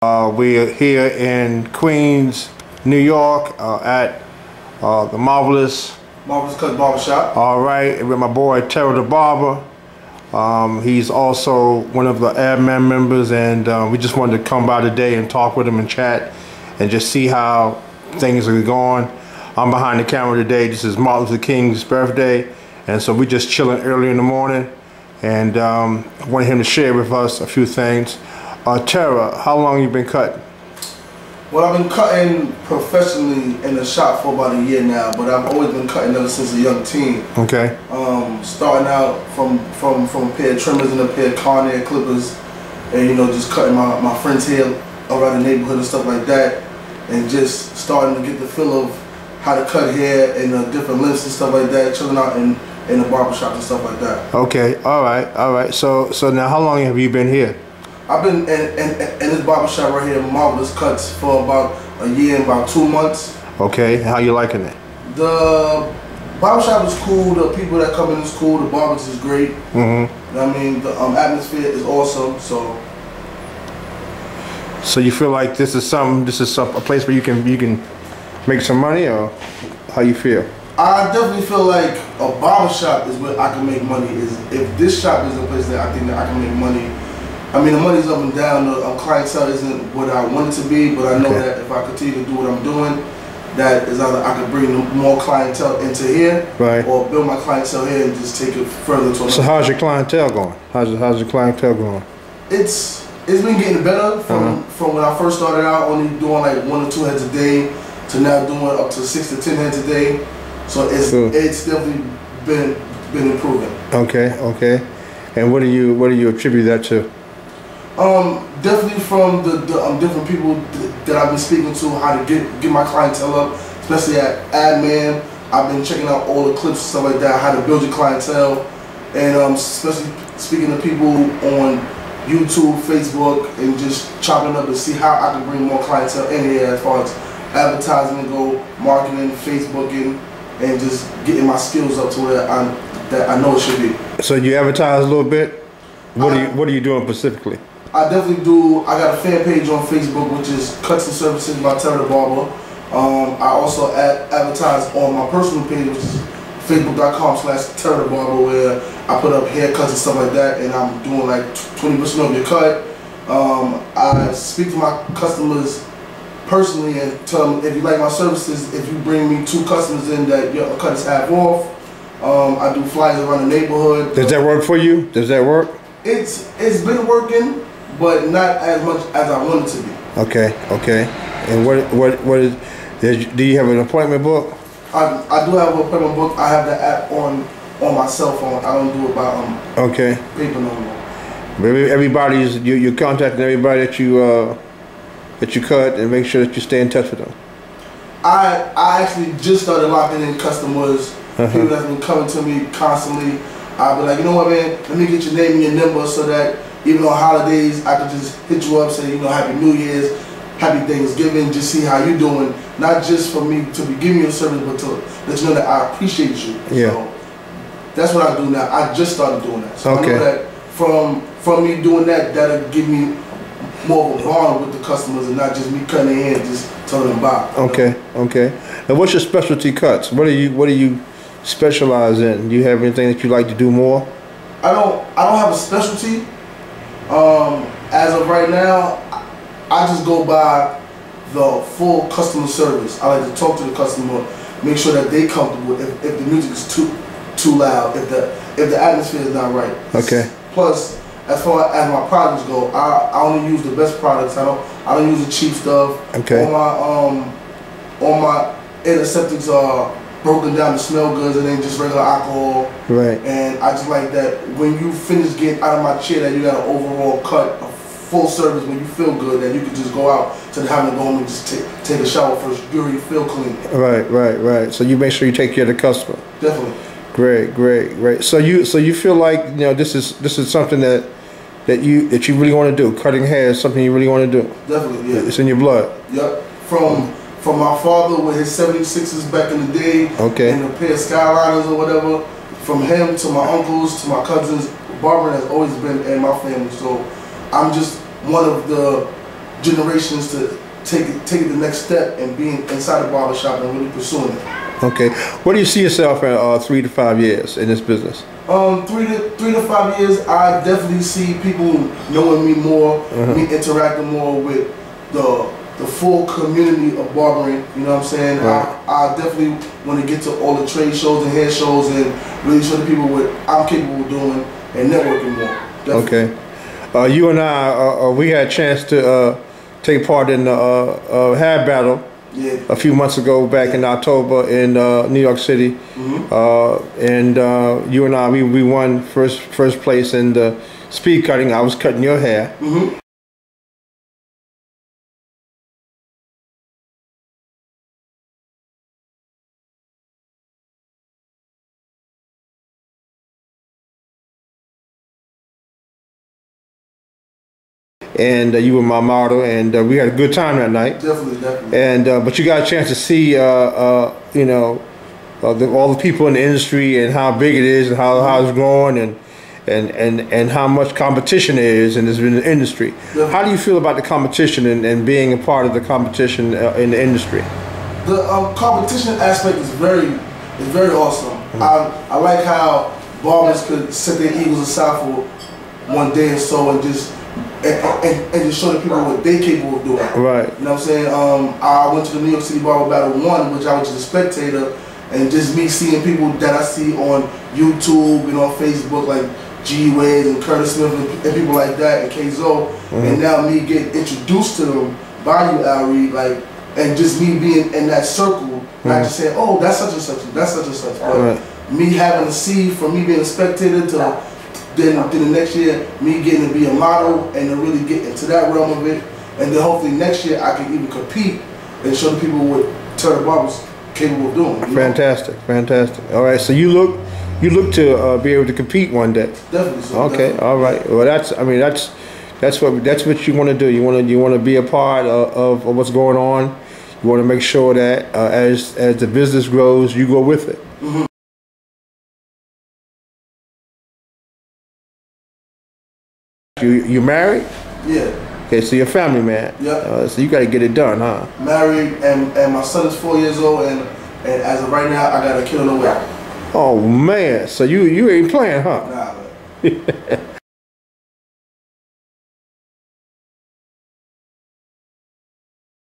We're here in Queens, New York, at the Marvelous Cut Barbershop. All right, with my boy Terah Da Barber. He's also one of the admin members, and we just wanted to come by today and talk with him and chat and just see how things are going. I'm behind the camera today. This is Martin Luther King's birthday, and so we're just chilling early in the morning, and I wanted him to share with us a few things. Terah, how long you been cutting? Well, I've been cutting professionally in the shop for about a year now, but I've always been cutting ever since a young teen. Okay. Starting out from a pair of trimmers and a pair of Carnair clippers, and just cutting my friend's hair around the neighborhood and stuff like that, and just starting to get the feel of how to cut hair and different lengths and stuff like that, chilling out in the barbershop and stuff like that. Okay. All right. So now, how long have you been here? I've been in this barbershop right here, Marvelous Cuts, for about a year and about 2 months. Okay, how you liking it? The barbershop is cool, the people that come in is cool, the barbers is great. Mm-hmm. I mean, the atmosphere is awesome, So you feel like this is a place where you can make some money, or how you feel? I definitely feel like a barbershop is where I can make money. If this shop is a place that I think that I can make money. I mean, the money's up and down. The clientele isn't what I want it to be, but I know that if I continue to do what I'm doing, that is either I could bring more clientele into here, right, or build my clientele here and just take it further to. So how's your clientele going? How's your clientele going? It's been getting better from when I first started out, only doing like 1 or 2 heads a day, to now doing up to 6 to 10 heads a day. So it's definitely been improving. Okay. And what do you attribute that to? Definitely from the different people that I've been speaking to, how to get my clientele up, especially at admin. I've been checking out all the clips and stuff like that, how to build your clientele, and especially speaking to people on YouTube, Facebook, and just chopping up to see how I can bring more clientele in here as far as advertising go, marketing, Facebooking, and just getting my skills up to where I know it should be. So you advertise a little bit? What are you doing specifically? I definitely do. I got a fan page on Facebook, which is Cuts and Services by Terah Da Barber. I also advertise on my personal page, which is facebook.com/Terah Da Barber, where I put up haircuts and stuff like that, and I'm doing like 20% of your cut. I speak to my customers personally and tell them, if you like my services, if you bring me 2 customers in, that your cut is half off. I do flyers around the neighborhood. Does that work for you? Does that work? It's been working, but not as much as I want it to be. Okay. And what is? Do you have an appointment book? I do have an appointment book. I have the app on my cell phone. I don't do it by paper no more. Everybody's you're contacting everybody that you cut, and make sure that you stay in touch with them. I actually just started locking in customers. People that's been coming to me constantly. I'll be like, you know what, man, let me get your name and your number, so that even on holidays, I can just hit you up, say, Happy New Year's, Happy Thanksgiving, just see how you doing. Not just for me to be giving you a service, but to let you know that I appreciate you. Yeah. So that's what I do now. I just started doing that. So I know that from me doing that, that'll give me more of a bond with the customers, and not just me cutting their hair and just telling them bye. Okay. And what's your specialty cuts? What do you specialize in? Do you have anything that you like to do more? I don't have a specialty. As of right now, I just go by the full customer service. I like to talk to the customer, make sure that they comfortable. If the music is too loud, if the atmosphere is not right. Okay. Plus, as far as my products go, I only use the best products. I don't use the cheap stuff. Okay. All my antiseptics are broken down to smell good, and then just regular alcohol. Right. And I just like that when you finish getting out of my chair, that you got an overall cut, a full service, when you feel good, that you can just go out to having to go home and just take a shower first. You already feel clean. Right. So you make sure you take care of the customer. Definitely. Great. So you feel like this is something that you really want to do. Cutting hair is something you really want to do. Definitely. Yeah. It's in your blood. Yep. From my father with his 76s back in the day, and a pair of Skyliners or whatever. From him to my uncles to my cousins, barbering has always been in my family. So I'm just one of the generations to take it the next step and being inside the barbershop and really pursuing it. Okay. Where do you see yourself in 3 to 5 years in this business? 3 to 5 years, I definitely see people knowing me more, me interacting more with the full community of barbering. You know what I'm saying? I definitely want to get to all the trade shows and hair shows and really show the people what I'm capable of doing and networking more. Definitely. Okay. You and I, we had a chance to take part in the hair battle a few months ago, back in October in New York City, and you and I, we won first place in the speed cutting. I was cutting your hair. And you were my model, and we had a good time that night. Definitely. And but you got a chance to see, you know, all the people in the industry and how big it is and how it's growing and how much competition there is in this industry. Definitely. How do you feel about the competition and being a part of the competition in the industry? The competition aspect is very awesome. I like how barbers could set their egos aside for one day or so and just show the people what they're capable of doing. Right. You know what I'm saying? I went to the New York City Barber Battle 1, which I was just a spectator, and just me seeing people that I see on YouTube and on Facebook, like G Waves and Curtis Smith and people like that, and K-Zo, and now me getting introduced to them by you, Ari, like, and just me being in that circle, not just saying, oh, that's such and such, that's such and such, but me having to see, from me being a spectator to then the next year, me getting to be a model and to really get into that realm of it, and then hopefully next year I can even compete and show the people what Terah Da Barber's capable of doing. Fantastic. All right, so you look to be able to compete one day. Definitely. So okay, definitely. all right. Well, that's what you want to do. You want to be a part of what's going on. You want to make sure that as the business grows, you go with it. You married? Yeah. Okay, so you're a family man. Yep. So you got to get it done, huh? Married, and my son is 4 years old, and as of right now, I got a kid on the way. Oh man, so you ain't playing, huh? Nah, man.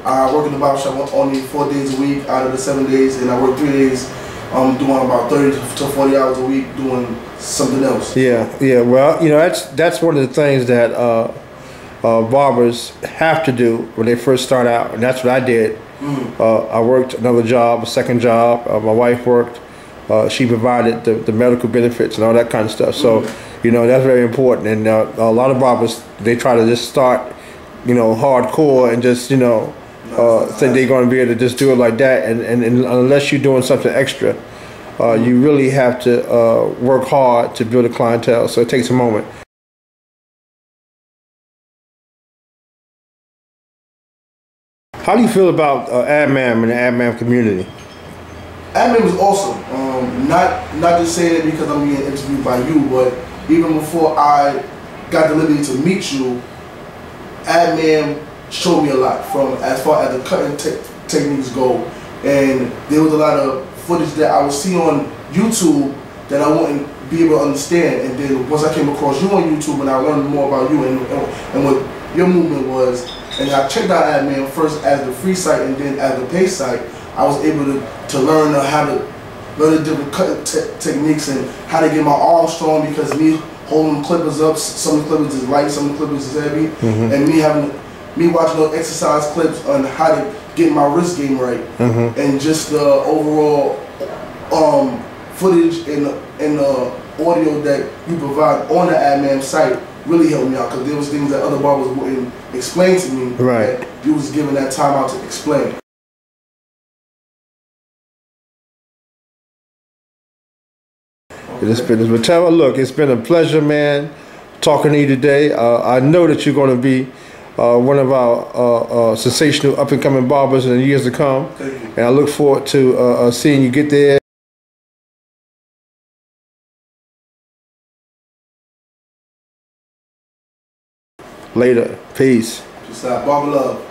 I work in the barbershop only 4 days a week out of the 7 days, and I work 3 days. I'm doing about 30 to 40 hours a week doing something else. Yeah. Well, you know, that's one of the things that barbers have to do when they first start out, and that's what I did. I worked another job, a second job. My wife worked. She provided the medical benefits and all that kind of stuff. So, you know, that's very important. And a lot of barbers, they try to just start, you know, hardcore and just, you know, think they're going to be able to just do it like that, and unless you're doing something extra, you really have to work hard to build a clientele, so it takes a moment. How do you feel about AdMam and the AdMam community? AdMam was awesome. Not just saying it because I'm being interviewed by you, but even before I got the liberty to meet you, AdMam showed me a lot, from as far as the cutting techniques go, and there was a lot of footage that I would see on YouTube that I wouldn't be able to understand, and then once I came across you on YouTube and I learned more about you and what your movement was, and I checked out AdMam first as the free site and then as the pay site, I was able to learn how to learn the different cutting techniques and how to get my arm strong, because me holding clippers up, some of the clippers is light, some of the clippers is heavy, and me watching those exercise clips on how to get my wrist game right, and just the overall footage and the audio that you provide on the AdMam site really helped me out, because there was things that other barbers wouldn't explain to me that you was giving that time out to explain. But Terah, look, it's been a pleasure, man, talking to you today. I know that you're going to be one of our sensational up-and-coming barbers in the years to come. Thank you. And I look forward to seeing you get there. Later. Peace. Just Barber Love.